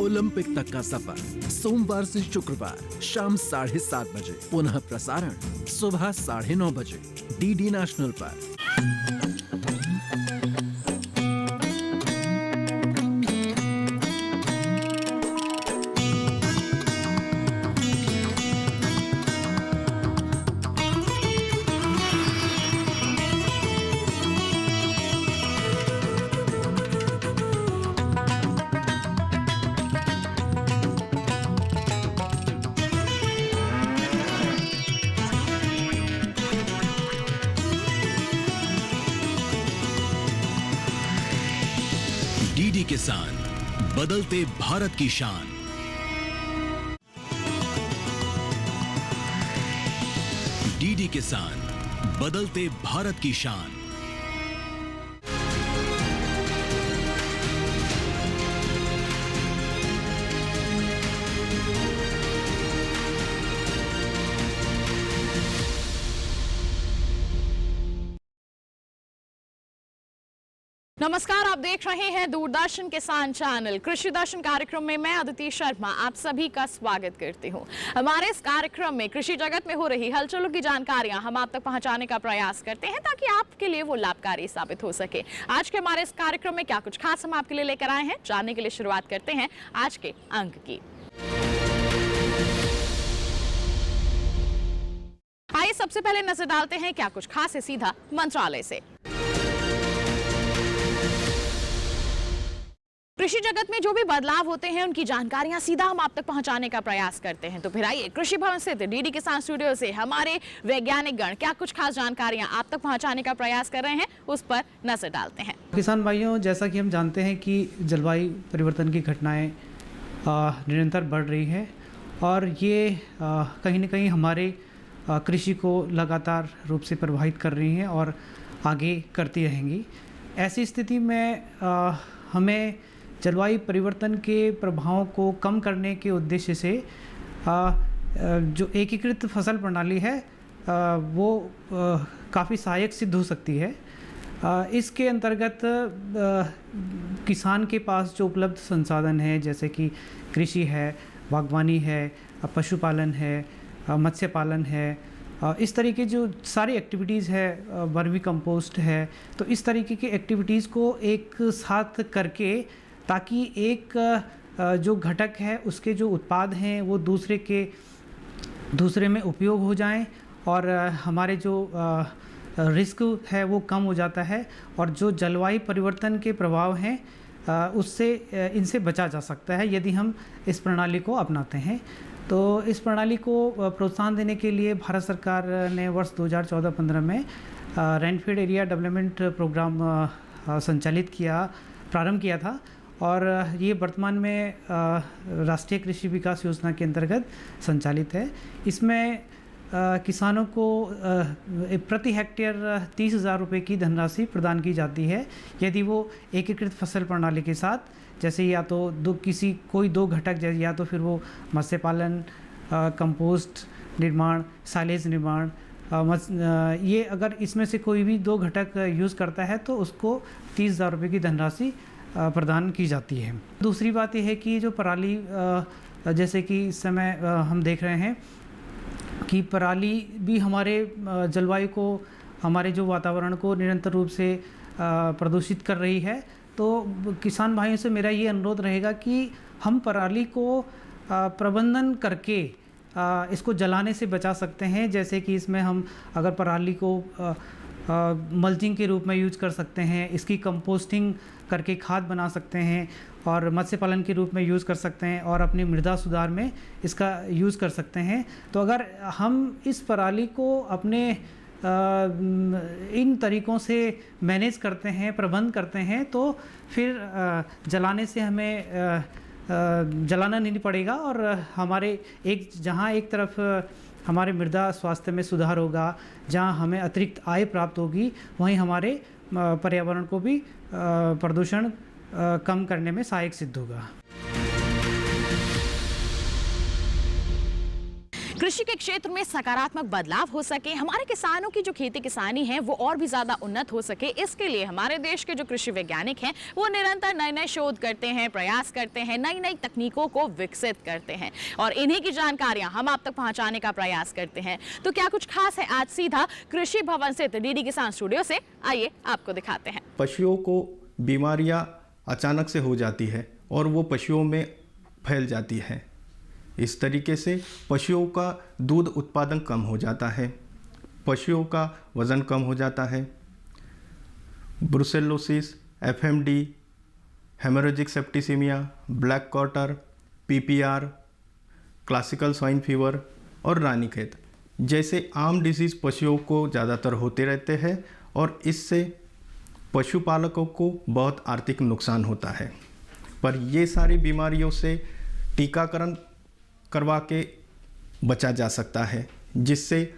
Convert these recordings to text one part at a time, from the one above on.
Olympic तक का सफर सोमवार से शुक्रवार शाम 7:30 बजे, पुनः प्रसारण सुबह 9:30 बजे डीडी नेशनल पर। डीडी किसान, बदलते भारत की शान। डीडी किसान, बदलते भारत की शान। नमस्कार, आप देख रहे हैं दूरदर्शन किसान चैनल। कृषि दर्शन कार्यक्रम में मैं अदिति शर्मा आप सभी का स्वागत करती हूं। हमारे इस कार्यक्रम में कृषि जगत में हो रही हलचलों की जानकारियां हम आप तक पहुंचाने का प्रयास करते हैं ताकि आपके लिए वो लाभकारी साबित हो सके। आज के हमारे इस कार्यक्रम में क्या कुछ खास हम आपके लिए लेकर आए हैं, जानने के लिए शुरुआत करते हैं आज के अंक की। आइए सबसे पहले नजर डालते हैं क्या कुछ खास है सीधा मंत्रालय से। कृषि जगत में जो भी बदलाव होते हैं उनकी जानकारियां सीधा हम आप तक पहुंचाने का प्रयास करते हैं। तो फिर आइए कृषि भवन स्थित डीडी किसान स्टूडियो से हमारे वैज्ञानिक गण क्या कुछ खास जानकारियां आप तक पहुंचाने का प्रयास कर रहे हैं, उस पर नजर डालते हैं। किसान भाइयों, जैसा कि हम जानते हैं कि जलवायु परिवर्तन की घटनाएं निरंतर बढ़ रही है और ये कहीं ना कहीं हमारे कृषि को लगातार रूप से प्रभावित कर रही हैं और आगे करती रहेंगी। ऐसी स्थिति में हमें जलवायु परिवर्तन के प्रभावों को कम करने के उद्देश्य से जो एकीकृत फसल प्रणाली है वो काफ़ी सहायक सिद्ध हो सकती है। इसके अंतर्गत किसान के पास जो उपलब्ध संसाधन है, जैसे कि कृषि है, बागवानी है, पशुपालन है, मत्स्य पालन है, इस तरीके जो सारी एक्टिविटीज़ है, वर्मी कंपोस्ट है, तो इस तरीके की एक्टिविटीज़ को एक साथ करके ताकि एक जो घटक है उसके जो उत्पाद हैं वो दूसरे में उपयोग हो जाएं और हमारे जो रिस्क है वो कम हो जाता है और जो जलवायु परिवर्तन के प्रभाव हैं उससे इनसे बचा जा सकता है यदि हम इस प्रणाली को अपनाते हैं। तो इस प्रणाली को प्रोत्साहन देने के लिए भारत सरकार ने वर्ष 2014-15 में रेनफेड एरिया डेवलपमेंट प्रोग्राम प्रारंभ किया था और ये वर्तमान में राष्ट्रीय कृषि विकास योजना के अंतर्गत संचालित है। इसमें किसानों को प्रति हेक्टेयर 30,000 रुपये की धनराशि प्रदान की जाती है यदि वो एकीकृत फसल प्रणाली के साथ, जैसे या तो कोई दो घटक, जैसे या तो फिर वो मत्स्य पालन, कंपोस्ट निर्माण, साइलेज निर्माण, ये अगर इसमें से कोई भी दो घटक यूज़ करता है तो उसको 30,000 रुपये की धनराशि प्रदान की जाती है। दूसरी बात यह है कि जो पराली, जैसे कि इस समय हम देख रहे हैं कि पराली भी हमारे जलवायु को, हमारे जो वातावरण को निरंतर रूप से प्रदूषित कर रही है। तो किसान भाइयों से मेरा ये अनुरोध रहेगा कि हम पराली को प्रबंधन करके इसको जलाने से बचा सकते हैं। जैसे कि इसमें हम अगर पराली को मल्चिंग के रूप में यूज कर सकते हैं, इसकी कंपोस्टिंग करके खाद बना सकते हैं और मत्स्य पालन के रूप में यूज़ कर सकते हैं और अपनी मृदा सुधार में इसका यूज़ कर सकते हैं। तो अगर हम इस पराली को अपने इन तरीक़ों से मैनेज करते हैं, प्रबंध करते हैं, तो फिर जलाने से हमें जलाना नहीं पड़ेगा और हमारे जहाँ एक तरफ हमारे मृदा स्वास्थ्य में सुधार होगा, जहाँ हमें अतिरिक्त आय प्राप्त होगी, वहीं हमारे पर्यावरण को भी प्रदूषण कम करने में सहायक सिद्ध होगा। कृषि के क्षेत्र में सकारात्मक बदलाव हो सके, हमारे किसानों की जो खेती किसानी है वो और भी ज्यादा उन्नत हो सके, इसके लिए हमारे देश के जो कृषि वैज्ञानिक हैं वो निरंतर नए नए शोध करते हैं, प्रयास करते हैं, नई नई तकनीकों को विकसित करते हैं और इन्हीं की जानकारियां हम आप तक पहुंचाने का प्रयास करते हैं। तो क्या कुछ खास है, आज सीधा कृषि भवन स्थित डीडी किसान स्टूडियो से आइए आपको दिखाते हैं। पशुओं को बीमारियां अचानक से हो जाती है और वो पशुओं में फैल जाती है। इस तरीके से पशुओं का दूध उत्पादन कम हो जाता है, पशुओं का वज़न कम हो जाता है। Brucellosis, FMD, haemorrhagic septicaemia, black quarter, PPR, classical swine fever और रानीखेत जैसे आम डिजीज़ पशुओं को ज़्यादातर होते रहते हैं और इससे पशुपालकों को बहुत आर्थिक नुकसान होता है। पर ये सारी बीमारियों से टीकाकरण करवा के बचा जा सकता है, जिससे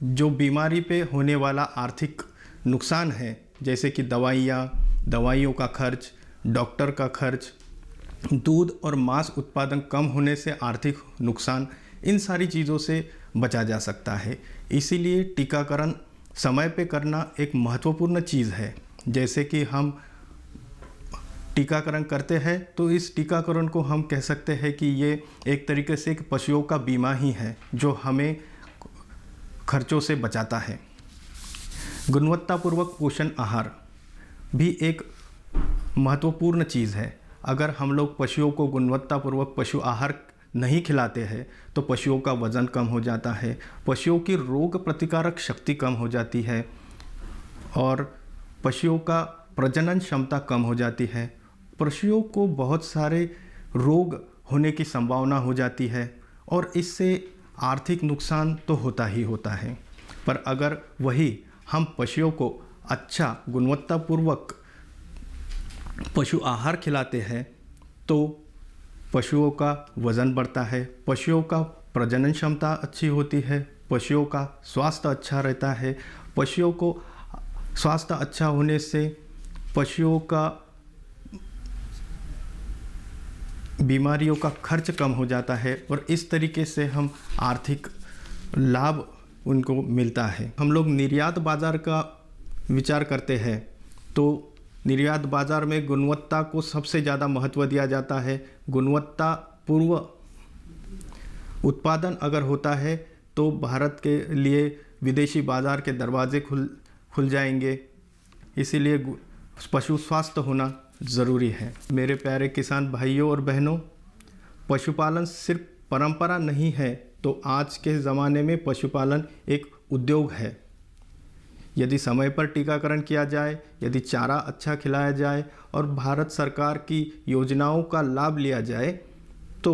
जो बीमारी पे होने वाला आर्थिक नुकसान है, जैसे कि दवाइयों का खर्च, डॉक्टर का खर्च, दूध और मांस उत्पादन कम होने से आर्थिक नुकसान, इन सारी चीज़ों से बचा जा सकता है। इसीलिए टीकाकरण समय पे करना एक महत्वपूर्ण चीज़ है। जैसे कि हम टीकाकरण करते हैं तो इस टीकाकरण को हम कह सकते हैं कि ये एक तरीके से एक पशुओं का बीमा ही है जो हमें खर्चों से बचाता है। गुणवत्तापूर्वक पोषण आहार भी एक महत्वपूर्ण चीज़ है। अगर हम लोग पशुओं को गुणवत्तापूर्वक पशु आहार नहीं खिलाते हैं तो पशुओं का वज़न कम हो जाता है, पशुओं की रोग प्रतिकारक शक्ति कम हो जाती है और पशुओं का प्रजनन क्षमता कम हो जाती है। पशुओं को बहुत सारे रोग होने की संभावना हो जाती है और इससे आर्थिक नुकसान तो होता ही होता है। पर अगर वही हम पशुओं को अच्छा गुणवत्तापूर्वक पशु आहार खिलाते हैं तो पशुओं का वज़न बढ़ता है, पशुओं का प्रजनन क्षमता अच्छी होती है, पशुओं का स्वास्थ्य अच्छा रहता है। पशुओं को स्वास्थ्य अच्छा होने से पशुओं का बीमारियों का खर्च कम हो जाता है और इस तरीके से हम आर्थिक लाभ उनको मिलता है। हम लोग निर्यात बाज़ार का विचार करते हैं तो निर्यात बाज़ार में गुणवत्ता को सबसे ज़्यादा महत्व दिया जाता है। गुणवत्ता पूर्व उत्पादन अगर होता है तो भारत के लिए विदेशी बाज़ार के दरवाजे खुल जाएंगे। इसीलिए पशु स्वास्थ्य होना ज़रूरी है। मेरे प्यारे किसान भाइयों और बहनों, पशुपालन सिर्फ परंपरा नहीं है तो आज के ज़माने में पशुपालन एक उद्योग है। यदि समय पर टीकाकरण किया जाए, यदि चारा अच्छा खिलाया जाए और भारत सरकार की योजनाओं का लाभ लिया जाए तो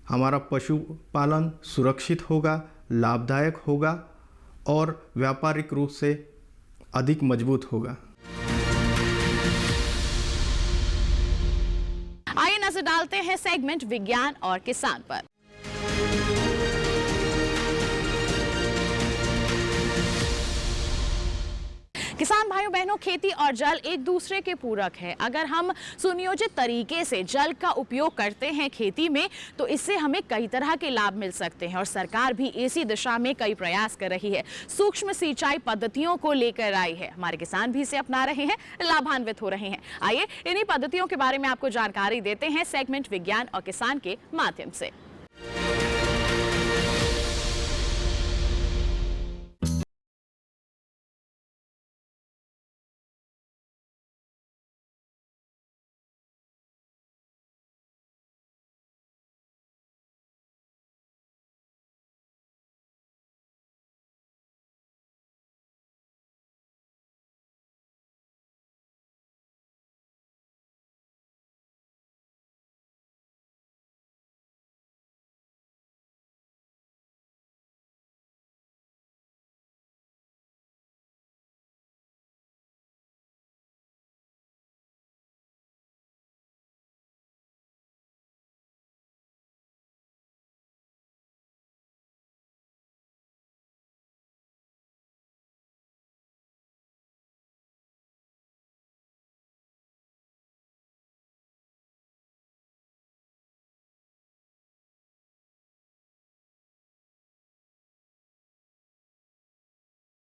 हमारा पशुपालन सुरक्षित होगा, लाभदायक होगा और व्यापारिक रूप से अधिक मजबूत होगा। आइए नजर डालते हैं सेगमेंट विज्ञान और किसान पर। किसान भाइयों बहनों, खेती और जल एक दूसरे के पूरक है। अगर हम सुनियोजित तरीके से जल का उपयोग करते हैं खेती में तो इससे हमें कई तरह के लाभ मिल सकते हैं और सरकार भी इसी दिशा में कई प्रयास कर रही है। सूक्ष्म सिंचाई पद्धतियों को लेकर आई है, हमारे किसान भी इसे अपना रहे हैं, लाभान्वित हो रहे हैं। आइए इन्हीं पद्धतियों के बारे में आपको जानकारी देते हैं सेगमेंट विज्ञान और किसान के माध्यम से।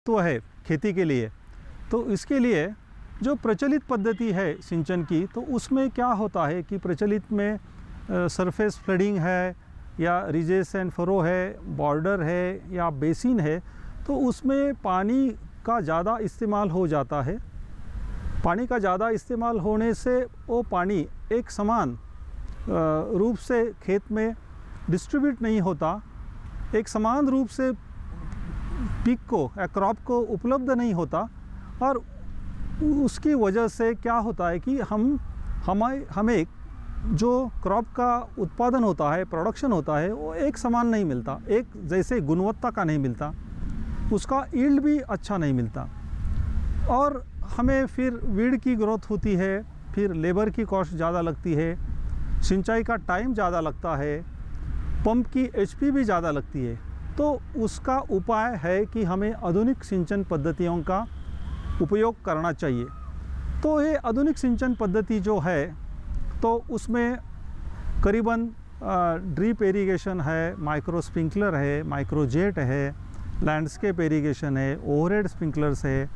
महत्व है खेती के लिए। तो इसके लिए जो प्रचलित पद्धति है सिंचन की, तो उसमें क्या होता है कि प्रचलित में सरफेस फ्लडिंग है या रिजेस एंड फरो है, बॉर्डर है या बेसिन है, तो उसमें पानी का ज़्यादा इस्तेमाल हो जाता है। पानी का ज़्यादा इस्तेमाल होने से वो पानी एक समान रूप से खेत में डिस्ट्रीब्यूट नहीं होता, एक समान रूप से पिक को या क्रॉप को उपलब्ध नहीं होता, और उसकी वजह से क्या होता है कि हमें जो क्रॉप का उत्पादन होता है, प्रोडक्शन होता है, वो एक समान नहीं मिलता, एक जैसे गुणवत्ता का नहीं मिलता, उसका यील्ड भी अच्छा नहीं मिलता, और हमें फिर वीड की ग्रोथ होती है, फिर लेबर की कॉस्ट ज़्यादा लगती है, सिंचाई का टाइम ज़्यादा लगता है, पंप की एचपी भी ज़्यादा लगती है। तो उसका उपाय है कि हमें आधुनिक सिंचन पद्धतियों का उपयोग करना चाहिए। तो ये आधुनिक सिंचन पद्धति जो है, तो उसमें करीबन ड्रिप इरिगेशन है, माइक्रो स्प्रिंकलर है, माइक्रो जेट है, लैंडस्केप इरिगेशन है, ओवरहेड स्प्रिंकलर्स है,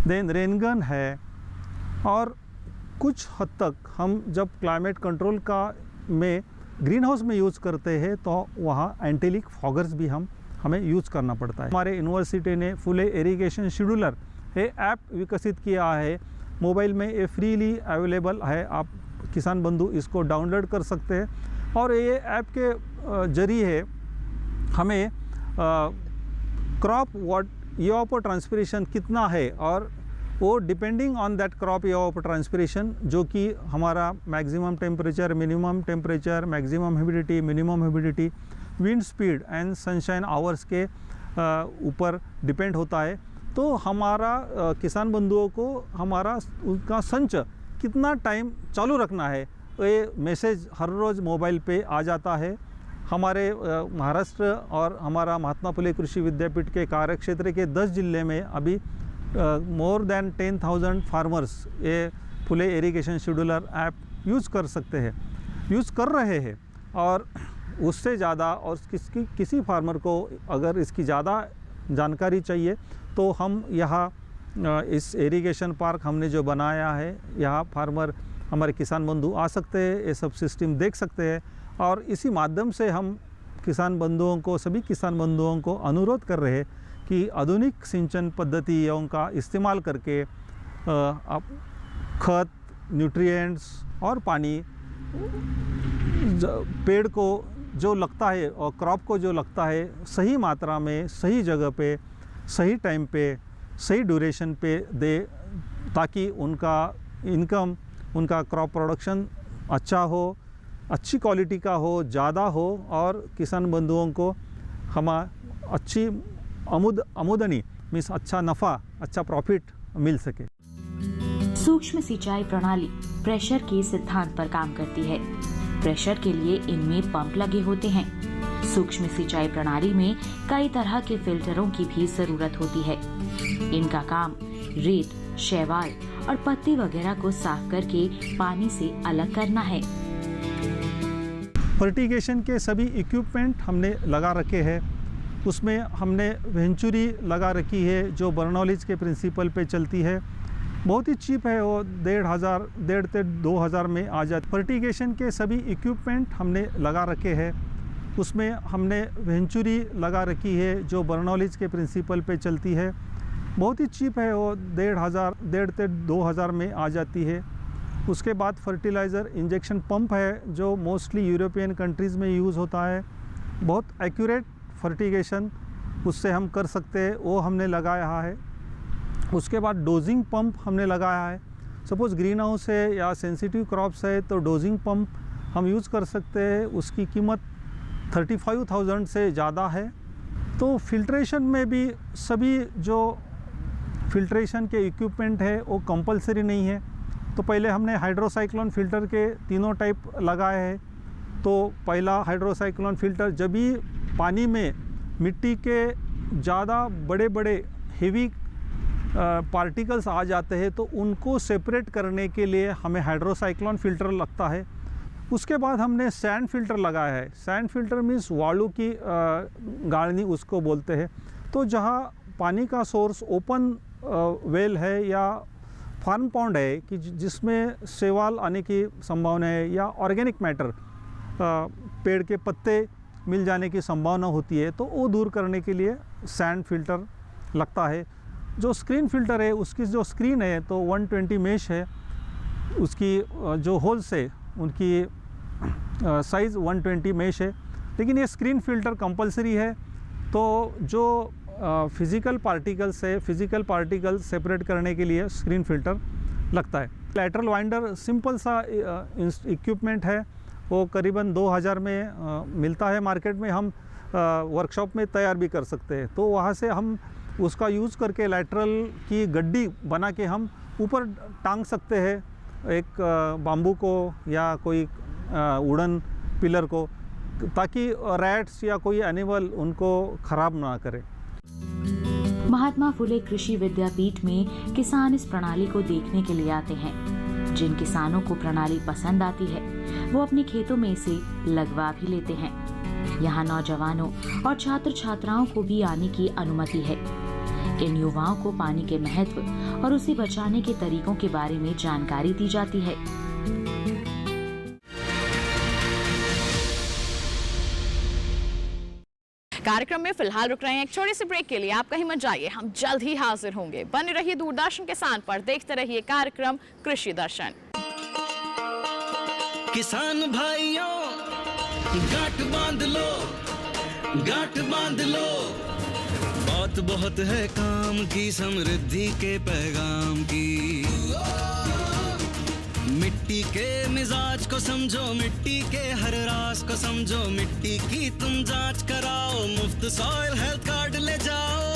देन रेनगन है, और कुछ हद तक हम जब क्लाइमेट कंट्रोल का में ग्रीन हाउस में यूज़ करते हैं तो वहाँ एंटीलिक फॉगर्स भी हमें यूज़ करना पड़ता है। हमारे यूनिवर्सिटी ने फुले इरिगेशन शेड्यूलर ये ऐप विकसित किया है, मोबाइल में ये फ्रीली अवेलेबल है, आप किसान बंधु इसको डाउनलोड कर सकते हैं, और ये ऐप के जरिए हमें क्रॉप इवापोट्रांसपिरेशन कितना है, और वो डिपेंडिंग ऑन दैट क्रॉप इवापोट्रांसपिरेशन, जो कि हमारा maximum temperature, minimum temperature, maximum humidity, minimum humidity, wind speed and sunshine hours के ऊपर डिपेंड होता है। तो हमारा किसान बंधुओं को हमारा उनका संच कितना टाइम चालू रखना है, ये मैसेज हर रोज़ मोबाइल पे आ जाता है। हमारे महाराष्ट्र और हमारा महात्मा फुले कृषि विद्यापीठ के कार्यक्षेत्र के 10 जिले में अभी मोर देन 10,000 फार्मर्स ये फुले इरिगेशन शेड्यूलर ऐप यूज़ कर सकते हैं, यूज़ कर रहे हैं, और उससे ज़्यादा और किसी फार्मर को अगर इसकी ज़्यादा जानकारी चाहिए तो हम यहाँ इस इरिगेशन पार्क हमने जो बनाया है, यहाँ फार्मर हमारे किसान बंधु आ सकते हैं, ये सब सिस्टम देख सकते हैं, और इसी माध्यम से हम किसान बंधुओं को, सभी किसान बंधुओं को अनुरोध कर रहे हैं कि आधुनिक सिंचन पद्धतियों का इस्तेमाल करके आप खत, न्यूट्रिएंट्स और पानी पेड़ को जो लगता है और क्रॉप को जो लगता है सही मात्रा में, सही जगह पे, सही टाइम पे, सही ड्यूरेशन पे दे, ताकि उनका इनकम, उनका क्रॉप प्रोडक्शन अच्छा हो, अच्छी क्वालिटी का हो, ज़्यादा हो, और किसान बंधुओं को हम अच्छी आमदनी मीन्स अच्छा नफ़ा, अच्छा प्रॉफिट मिल सके। सूक्ष्म सिंचाई प्रणाली प्रेशर के सिद्धांत पर काम करती है। प्रेशर के लिए इनमें पंप लगे होते हैं। सूक्ष्म सिंचाई प्रणाली में कई तरह के फिल्टरों की भी जरूरत होती है। इनका काम रेत, शैवाल और पत्ती वगैरह को साफ करके पानी से अलग करना है। फर्टिगेशन के सभी इक्विपमेंट हमने लगा रखे हैं। उसमें हमने वेंचुरी लगा रखी है जो बर्नौलीज के प्रिंसिपल पे चलती है, बहुत ही चीप है, वो 1,500 से 2,000 में आ जाती। फर्टिगेशन के सभी इक्विपमेंट हमने लगा रखे हैं। उसमें हमने वेंचुरी लगा रखी है जो बर्नौलीज के प्रिंसिपल पे चलती है, बहुत ही चीप है, वो 1,500 से 2,000 में आ जाती है। उसके बाद फर्टिलाइज़र इंजेक्शन पंप है जो मोस्टली यूरोपियन कंट्रीज़ में यूज़ होता है, बहुत एक्यूरेट फर्टिगेशन उससे हम कर सकते हैं, वो हमने लगाया है। उसके बाद डोजिंग पंप हमने लगाया है। सपोज़ ग्रीन हाउस है या सेंसिटिव क्रॉप्स है तो डोजिंग पंप हम यूज़ कर सकते हैं, उसकी कीमत 35,000 से ज़्यादा है। तो फिल्ट्रेशन में भी सभी जो फिल्ट्रेशन के इक्विपमेंट है वो कंपलसरी नहीं है। तो पहले हमने हाइड्रोसाइक्लोन फ़िल्टर के तीनों टाइप लगाए हैं। तो पहला हाइड्रोसाइक्लोन फ़िल्टर जब भी पानी में मिट्टी के ज़्यादा बड़े बड़े हेवी पार्टिकल्स आ जाते हैं तो उनको सेपरेट करने के लिए हमें हाइड्रोसाइक्लोन फ़िल्टर लगता है। उसके बाद हमने सैंड फ़िल्टर लगाया है। सैंड फ़िल्टर मीन्स वालू की गाड़नी उसको बोलते हैं। तो जहाँ पानी का सोर्स ओपन वेल है या फार्म पॉन्ड है कि जिसमें शैवाल आने की संभावना है या ऑर्गेनिक मैटर पेड़ के पत्ते मिल जाने की संभावना होती है, तो वो दूर करने के लिए सैंड फिल्टर लगता है। जो स्क्रीन फिल्टर है उसकी जो स्क्रीन है तो 120 मेश है, उसकी जो होल्स है उनकी साइज़ 120 मेश है, लेकिन ये स्क्रीन फिल्टर कंपलसरी है। तो जो फिज़िकल पार्टिकल्स सेपरेट करने के लिए स्क्रीन फिल्टर लगता है। लैटरल वाइंडर सिंपल सा इक्विपमेंट है, वो करीबन 2000 में मिलता है मार्केट में। हम वर्कशॉप में तैयार भी कर सकते हैं, तो वहाँ से हम उसका यूज़ करके लैटरल की गड्डी बना के हम ऊपर टांग सकते हैं एक बाम्बू को या कोई वुडन पिलर को, ताकि रैट्स या कोई एनिमल उनको ख़राब ना करे। महात्मा फुले कृषि विद्यापीठ में किसान इस प्रणाली को देखने के लिए आते हैं। जिन किसानों को प्रणाली पसंद आती है वो अपने खेतों में इसे लगवा भी लेते हैं। यहाँ नौजवानों और छात्र छात्राओं को भी आने की अनुमति है। इन युवाओं को पानी के महत्व और उसे बचाने के तरीकों के बारे में जानकारी दी जाती है। कार्यक्रम में फिलहाल रुक रहे हैं एक छोटे से ब्रेक के लिए। आप कहीं मत जाइए, हम जल्द ही हाजिर होंगे। बने रहिए दूरदर्शन किसान पर, देखते रहिए कार्यक्रम कृषि दर्शन। किसान भाइयों गांठ बांध लो, गांठ बांध लो, बात बहुत है काम की, समृद्धि के पैगाम की। मिट्टी के मिजाज को समझो, मिट्टी के हर राज को समझो, मिट्टी की तुम जांच कराओ, मुफ्त सॉइल हेल्थ कार्ड ले जाओ।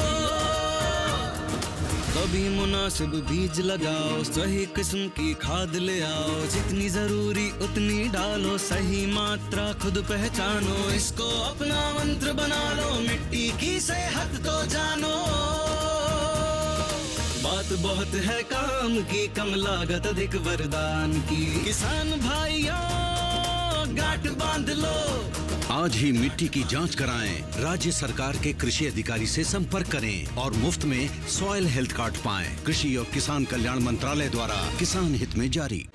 कभी मुनासिब बीज लगाओ, सही किस्म की खाद ले आओ, जितनी जरूरी उतनी डालो, सही मात्रा खुद पहचानो, इसको अपना मंत्र बना लो, मिट्टी की सेहत तो जानो। बात बहुत है काम की, कम लागत अधिक वरदान की। किसान भाइयों गांठ बांध लो, आज ही मिट्टी की जांच कराएं। राज्य सरकार के कृषि अधिकारी से संपर्क करें और मुफ्त में सॉइल हेल्थ कार्ड पाएं। कृषि और किसान कल्याण मंत्रालय द्वारा किसान हित में जारी।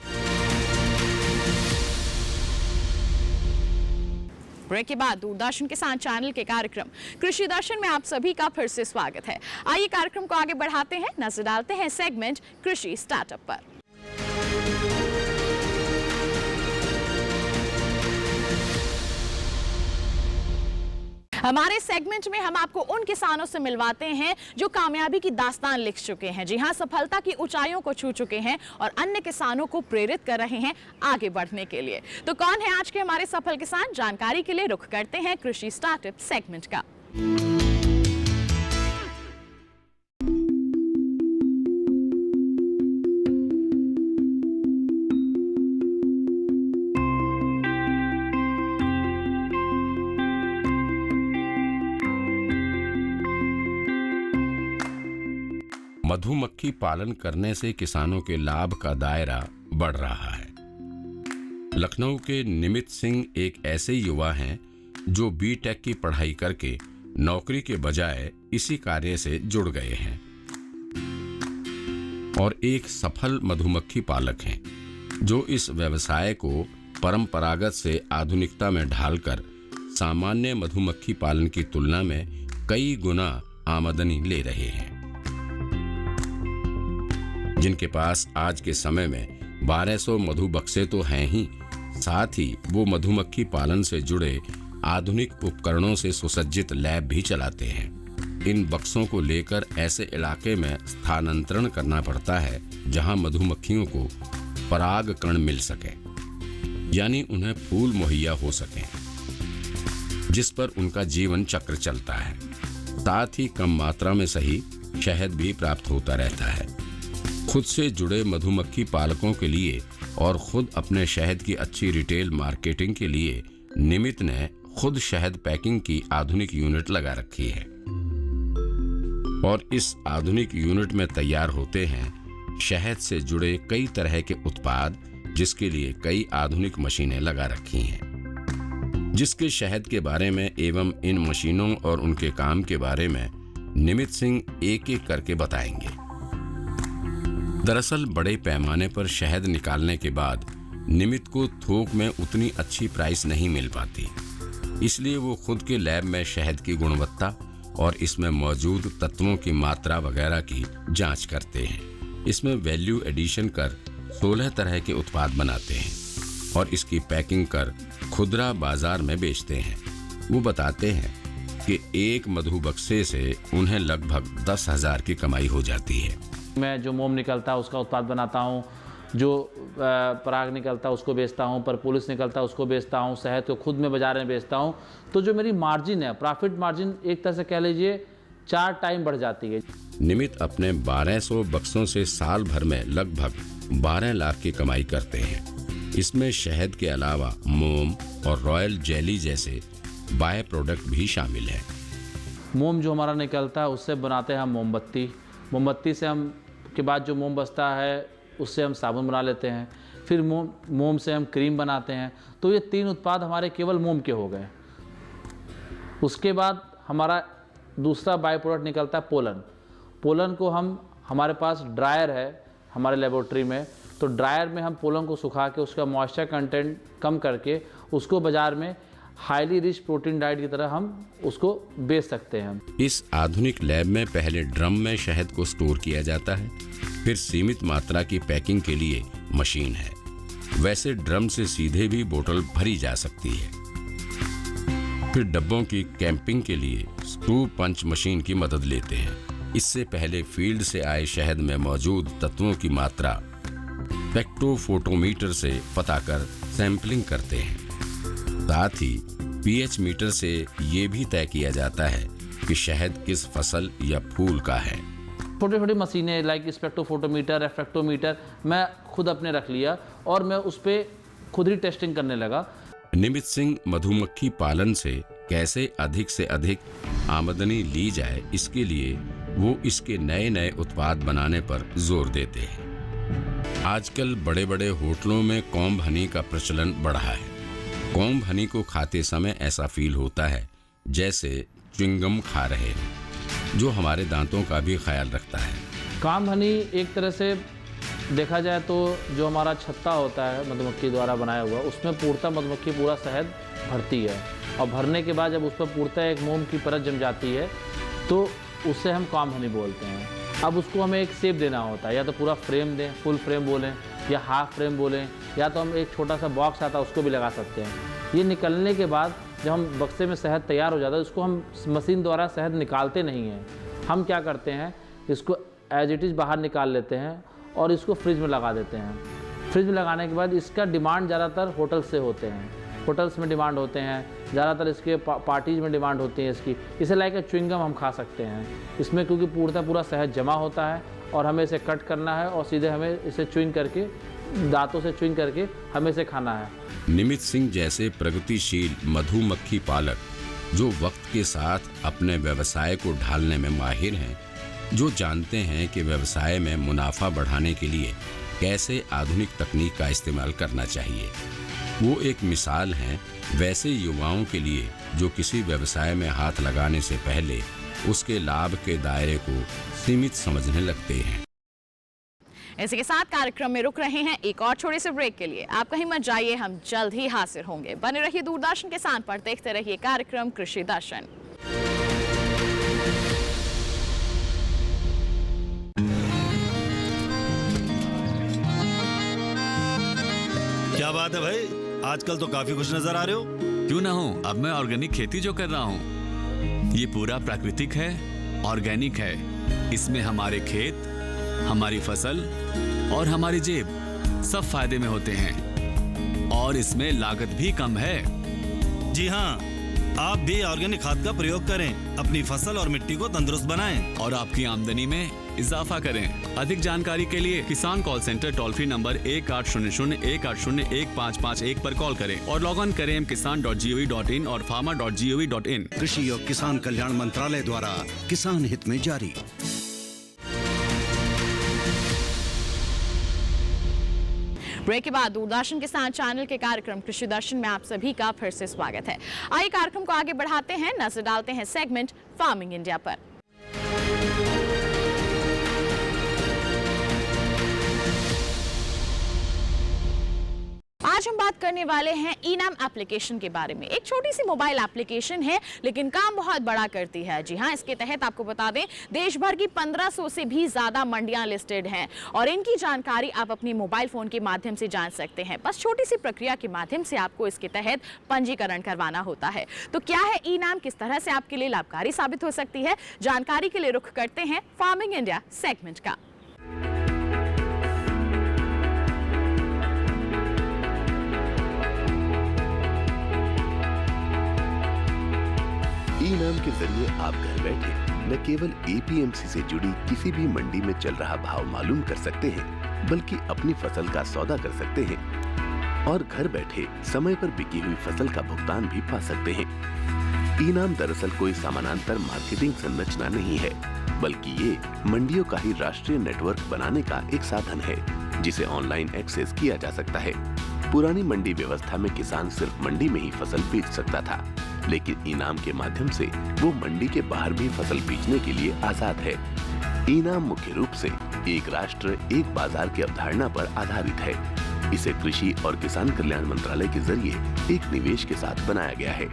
ब्रेक के बाद दूरदर्शन किसान चैनल के कार्यक्रम कृषि दर्शन में आप सभी का फिर से स्वागत है। आइए कार्यक्रम को आगे बढ़ाते हैं, नजर डालते हैं सेगमेंट कृषि स्टार्टअप पर। हमारे सेगमेंट में हम आपको उन किसानों से मिलवाते हैं जो कामयाबी की दास्तान लिख चुके हैं, जी हां, सफलता की ऊंचाइयों को छू चुके हैं और अन्य किसानों को प्रेरित कर रहे हैं आगे बढ़ने के लिए। तो कौन है आज के हमारे सफल किसान? जानकारी के लिए रुख करते हैं कृषि स्टार्टअप सेगमेंट का। मधुमक्खी पालन करने से किसानों के लाभ का दायरा बढ़ रहा है। लखनऊ के निमित सिंह एक ऐसे युवा हैं जो बीटेक की पढ़ाई करके नौकरी के बजाय इसी कार्य से जुड़ गए हैं और एक सफल मधुमक्खी पालक हैं जो इस व्यवसाय को परंपरागत से आधुनिकता में ढालकर सामान्य मधुमक्खी पालन की तुलना में कई गुना आमदनी ले रहे हैं। जिनके पास आज के समय में 1200 मधु बक्से तो हैं ही, साथ ही वो मधुमक्खी पालन से जुड़े आधुनिक उपकरणों से सुसज्जित लैब भी चलाते हैं। इन बक्सों को लेकर ऐसे इलाके में स्थानांतरण करना पड़ता है जहां मधुमक्खियों को परागकण मिल सके, यानी उन्हें फूल मुहैया हो सके, जिस पर उनका जीवन चक्र चलता है। साथ ही कम मात्रा में सही शहद भी प्राप्त होता रहता है। खुद से जुड़े मधुमक्खी पालकों के लिए और खुद अपने शहद की अच्छी रिटेल मार्केटिंग के लिए निमित ने खुद शहद पैकिंग की आधुनिक यूनिट लगा रखी है और इस आधुनिक यूनिट में तैयार होते हैं शहद से जुड़े कई तरह के उत्पाद, जिसके लिए कई आधुनिक मशीनें लगा रखी हैं। जिसके शहद के बारे में एवं इन मशीनों और उनके काम के बारे में निमित सिंह एक एक करके बताएंगे। दरअसल बड़े पैमाने पर शहद निकालने के बाद निमित को थोक में उतनी अच्छी प्राइस नहीं मिल पाती, इसलिए वो खुद के लैब में शहद की गुणवत्ता और इसमें मौजूद तत्वों की मात्रा वगैरह की जांच करते हैं। इसमें वैल्यू एडिशन कर 16 तरह के उत्पाद बनाते हैं और इसकी पैकिंग कर खुदरा बाजार में बेचते हैं। वो बताते हैं कि एक मधु बक्से से उन्हें लगभग 10,000 की कमाई हो जाती है। मैं जो मोम निकलता है उसका उत्पाद बनाता हूँ, जो पराग निकलता है उसको बेचता हूँ, परपुलिस निकलता है उसको बेचता हूँ, शहद को खुद में बाजार में बेचता हूँ। तो जो मेरी मार्जिन है, प्रॉफिट मार्जिन एक तरह से कह लीजिए 4 टाइम बढ़ जाती है। निमित अपने 1200 बक्सों से साल भर में लगभग 12 लाख की कमाई करते हैं। इसमें शहद के अलावा मोम और रॉयल जेली जैसे बाय प्रोडक्ट भी शामिल है। मोम जो हमारा निकलता है उससे बनाते हैं हम मोमबत्ती। मोमबत्ती से हम के बाद जो मोम बचता है उससे हम साबुन बना लेते हैं। फिर मोम से हम क्रीम बनाते हैं। तो ये 3 उत्पाद हमारे केवल मोम के हो गए। उसके बाद हमारा दूसरा बाय प्रोडक्ट निकलता है पोलन। पोलन को हमारे पास ड्रायर है हमारे लेबोरेटरी में, तो ड्रायर में हम पोलन को सुखा के उसका मॉइस्चर कंटेंट कम करके उसको बाज़ार में हाईली रिच प्रोटीन डाइट की तरह हम उसको बेच सकते हैं। इस आधुनिक लैब में पहले ड्रम में शहद को स्टोर किया जाता है, फिर सीमित मात्रा की पैकिंग के लिए मशीन है। वैसे ड्रम से सीधे भी बोतल भरी जा सकती है। फिर डब्बों की कैंपिंग के लिए स्क्रू पंच मशीन की मदद लेते हैं। इससे पहले फील्ड से आए शहद में मौजूद तत्वों की मात्रा स्पेक्ट्रोफोटोमीटर से पता कर सैंपलिंग करते हैं। साथ ही पीएच मीटर से ये भी तय किया जाता है कि शहद किस फसल या फूल का है। छोटी छोटी मशीनें लाइक स्पेक्ट्रोफोटोमीटर, रेफ्रेक्टोमीटर मैं खुद अपने रख लिया और मैं उस पर खुद ही टेस्टिंग करने लगा। निमित सिंह मधुमक्खी पालन से कैसे अधिक से अधिक आमदनी ली जाए, इसके लिए वो इसके नए नए उत्पाद बनाने पर जोर देते हैं। आजकल बड़े बड़े होटलों में कॉम्ब हनी का प्रचलन बढ़ा है। कॉम्ब हनी को खाते समय ऐसा फील होता है जैसे च्युइंगम खा रहे हैं, जो हमारे दांतों का भी ख्याल रखता है। कॉम्ब हनी एक तरह से देखा जाए तो जो हमारा छत्ता होता है मधुमक्खी द्वारा बनाया हुआ, उसमें पूर्णतः मधुमक्खी पूरा शहद भरती है और भरने के बाद जब उस पर पूर्णतः एक मोम की परत जम जाती है तो उससे हम कॉम्ब हनी बोलते हैं। अब उसको हमें एक शेप देना होता है, या तो पूरा फ्रेम दें, फुल फ्रेम बोलें या हाफ फ्रेम बोलें, या तो हम एक छोटा सा बॉक्स आता है उसको भी लगा सकते हैं। ये निकलने के बाद जब हम बक्से में शहद तैयार हो जाता है, उसको हम मशीन द्वारा शहद निकालते नहीं हैं। हम क्या करते हैं, इसको एज इट इज़ बाहर निकाल लेते हैं और इसको फ्रिज में लगा देते हैं। फ्रिज में लगाने के बाद इसका डिमांड ज़्यादातर होटल से होते हैं, होटल्स में डिमांड होते हैं, ज़्यादातर इसके पार्टीज में डिमांड होती है इसकी। इसे लाइक च्युइंगम हम खा सकते हैं इसमें, क्योंकि पूरा शहद जमा होता है और हमें इसे कट करना है और सीधे हमें इसे च्युइंग करके दांतों से च्युइंग करके हमें इसे खाना है। निमित सिंह जैसे प्रगतिशील मधुमक्खी पालक जो वक्त के साथ अपने व्यवसाय को ढालने में माहिर हैं, जो जानते हैं कि व्यवसाय में मुनाफा बढ़ाने के लिए कैसे आधुनिक तकनीक का इस्तेमाल करना चाहिए, वो एक मिसाल हैं वैसे युवाओं के लिए जो किसी व्यवसाय में हाथ लगाने से पहले उसके लाभ के दायरे को सीमित समझने लगते हैं। इसी के साथ कार्यक्रम में रुक रहे हैं एक और छोटे से ब्रेक के लिए। आप कहीं मत जाइए, हम जल्द ही हाजिर होंगे। बने रहिए दूरदर्शन के साथ पर, देखते रहिए कार्यक्रम कृषि दर्शन। क्या बात है भाई, आजकल तो काफी खुश नजर आ रहे हो। क्यों ना हो, अब मैं ऑर्गेनिक खेती जो कर रहा हूँ ये पूरा प्राकृतिक है, ऑर्गेनिक है। इसमें हमारे खेत, हमारी फसल और हमारी जेब सब फायदे में होते हैं और इसमें लागत भी कम है। जी हाँ, आप भी ऑर्गेनिक खाद का प्रयोग करें, अपनी फसल और मिट्टी को तंदुरुस्त बनाएं और आपकी आमदनी में इजाफा करें। अधिक जानकारी के लिए किसान call centre toll free number 1800-180-1551 पर कॉल करें और लॉग ऑन करें kisan.gov.in और farmer.gov.in। कृषि और किसान कल्याण मंत्रालय द्वारा किसान हित में जारी। ब्रेक के बाद दूरदर्शन किसान चैनल के कार्यक्रम कृषि दर्शन में आप सभी का फिर से स्वागत है। आइए कार्यक्रम को आगे बढ़ाते हैं, नजर डालते हैं सेगमेंट फार्मिंग इंडिया पर। आज हम बात करने वाले हैं ई-नाम एप्लीकेशन के बारे में। एक छोटी सी मोबाइल एप्लीकेशन है लेकिन काम बहुत बड़ा करती है। जी हाँ, इसके तहत आपको बता दें देश भर की 1500 से भी ज्यादा मंडियां लिस्टेड हैं और इनकी जानकारी आप अपनी मोबाइल फोन के माध्यम से जान सकते हैं। बस छोटी सी प्रक्रिया के माध्यम से आपको इसके तहत पंजीकरण करवाना होता है। तो क्या है ई-नाम, किस तरह से आपके लिए लाभकारी साबित हो सकती है, जानकारी के लिए रुख करते हैं फार्मिंग इंडिया सेगमेंट का। ई-नाम के जरिए आप घर बैठे न केवल एपीएमसी से जुड़ी किसी भी मंडी में चल रहा भाव मालूम कर सकते हैं, बल्कि अपनी फसल का सौदा कर सकते हैं और घर बैठे समय पर बिकी हुई फसल का भुगतान भी पा सकते हैं। ई-नाम दरअसल कोई समानांतर मार्केटिंग संरचना नहीं है, बल्कि ये मंडियों का ही राष्ट्रीय नेटवर्क बनाने का एक साधन है जिसे ऑनलाइन एक्सेस किया जा सकता है। पुरानी मंडी व्यवस्था में किसान सिर्फ मंडी में ही फसल बेच सकता था, लेकिन ई-नाम के माध्यम से वो मंडी के बाहर भी फसल बेचने के लिए आजाद है। ई-नाम मुख्य रूप से एक राष्ट्र एक बाजार की अवधारणा पर आधारित है। इसे कृषि और किसान कल्याण मंत्रालय के जरिए एक निवेश के साथ बनाया गया है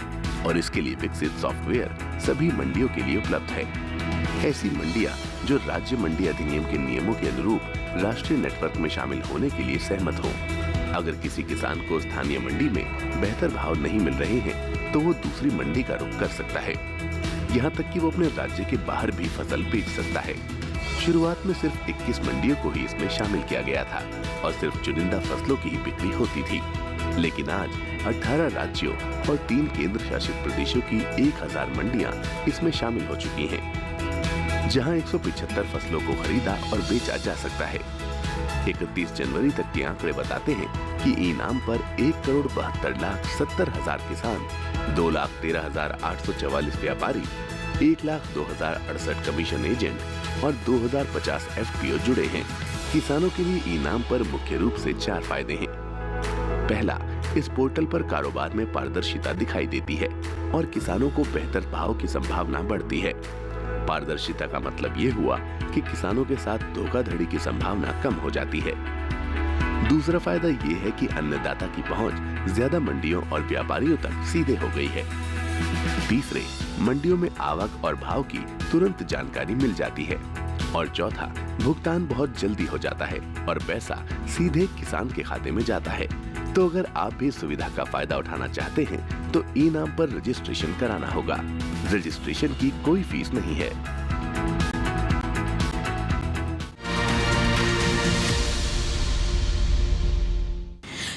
और इसके लिए विकसित सॉफ्टवेयर सभी मंडियों के लिए उपलब्ध है। ऐसी मंडियां जो राज्य मंडी अधिनियम के नियमों के अनुरूप राष्ट्रीय नेटवर्क में शामिल होने के लिए सहमत हो। अगर किसी किसान को स्थानीय मंडी में बेहतर भाव नहीं मिल रहे हैं, तो वो दूसरी मंडी का रुख कर सकता है। यहाँ तक कि वो अपने राज्य के बाहर भी फसल बेच सकता है। शुरुआत में सिर्फ 21 मंडियों को ही इसमें शामिल किया गया था और सिर्फ चुनिंदा फसलों की ही बिक्री होती थी, लेकिन आज 18 राज्यों और 3 केंद्र शासित प्रदेशों की 1000 मंडियां इसमें शामिल हो चुकी हैं, जहां 175 फसलों को खरीदा और बेचा जा सकता है। 31 जनवरी तक के आंकड़े बताते हैं कि ई-नाम पर 1,72,70,000 किसान, 2,13,844 व्यापारी, 1,02,068 कमीशन एजेंट और 2,050 एफपीओ जुड़े हैं। किसानों के लिए ई-नाम पर मुख्य रूप से 4 फायदे हैं। पहला, इस पोर्टल पर कारोबार में पारदर्शिता दिखाई देती है और किसानों को बेहतर भाव की संभावना बढ़ती है। पारदर्शिता का मतलब ये हुआ कि किसानों के साथ धोखाधड़ी की संभावना कम हो जाती है। दूसरा फायदा ये है कि अन्नदाता की पहुंच ज्यादा मंडियों और व्यापारियों तक सीधे हो गई है। तीसरे, मंडियों में आवक और भाव की तुरंत जानकारी मिल जाती है। और चौथा, भुगतान बहुत जल्दी हो जाता है और पैसा सीधे किसान के खाते में जाता है। तो अगर आप भी सुविधा का फायदा उठाना चाहते हैं तो ई-नाम पर रजिस्ट्रेशन कराना होगा। रजिस्ट्रेशन की कोई फीस नहीं है।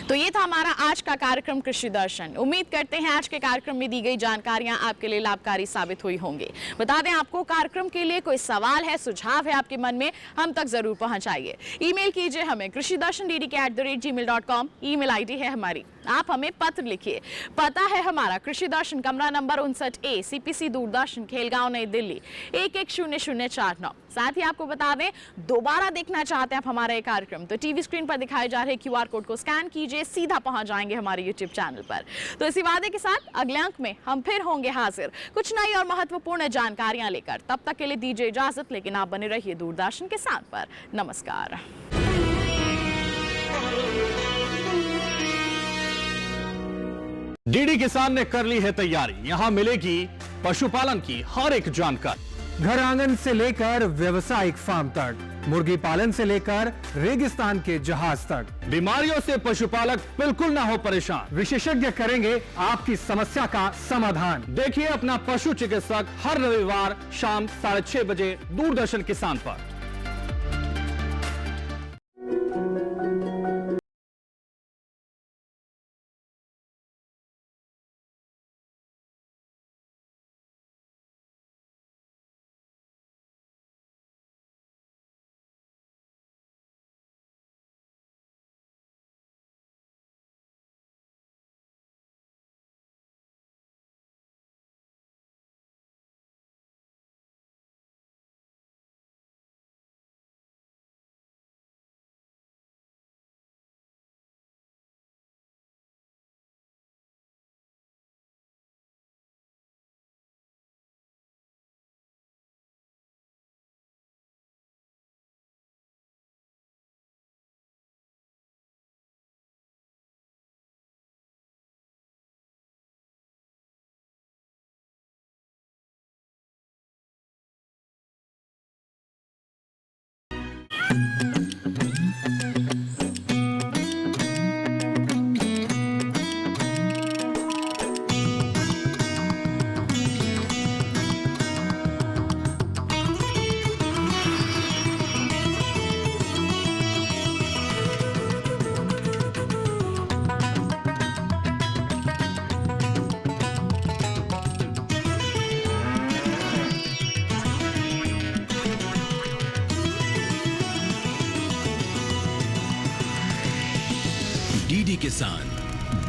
तो ये था हमारा आज का कार्यक्रम कृषि दर्शन। उम्मीद करते हैं आज के कार्यक्रम में दी गई जानकारियां आपके लिए लाभकारी साबित हुई होंगी। बता दें आपको कार्यक्रम के लिए कोई सवाल है, सुझाव है आपके मन में, हम तक जरूर पहुंचाइए। ईमेल कीजिए हमें krishidarshan@gmail.com, ईमेल आईडी है हमारी। आप हमें पत्र लिखिए, पता है हमारा कृषि दर्शन, कमरा number 59A, CPC Doordarshan, Khelgaon, नई दिल्ली 110049। साथ ही आपको बता दें, दोबारा देखना चाहते हैं आप हमारा ये कार्यक्रम तो टीवी स्क्रीन पर दिखाए जा रहे QR कोड को स्कैन कीजिए, सीधा पहुंच जाएंगे हमारे YouTube चैनल पर। तो इसी वादे के साथ अगले अंक में हम फिर होंगे हाजिर कुछ नई और महत्वपूर्ण जानकारियां लेकर। तब तक के लिए दीजिए इजाजत, लेकिन आप बने रहिए दूरदर्शन के साथ पर। नमस्कार। डीडी किसान ने कर ली है तैयारी, यहां मिलेगी पशुपालन की हर एक जानकारी, घर आंगन से लेकर व्यवसायिक फार्म तक, मुर्गी पालन से लेकर रेगिस्तान के जहाज तक। बीमारियों से पशुपालक बिल्कुल ना हो परेशान, विशेषज्ञ करेंगे आपकी समस्या का समाधान। देखिए अपना पशु चिकित्सक हर रविवार शाम 6:30 बजे दूरदर्शन किसान पर। किसान,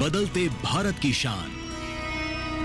बदलते भारत की शान।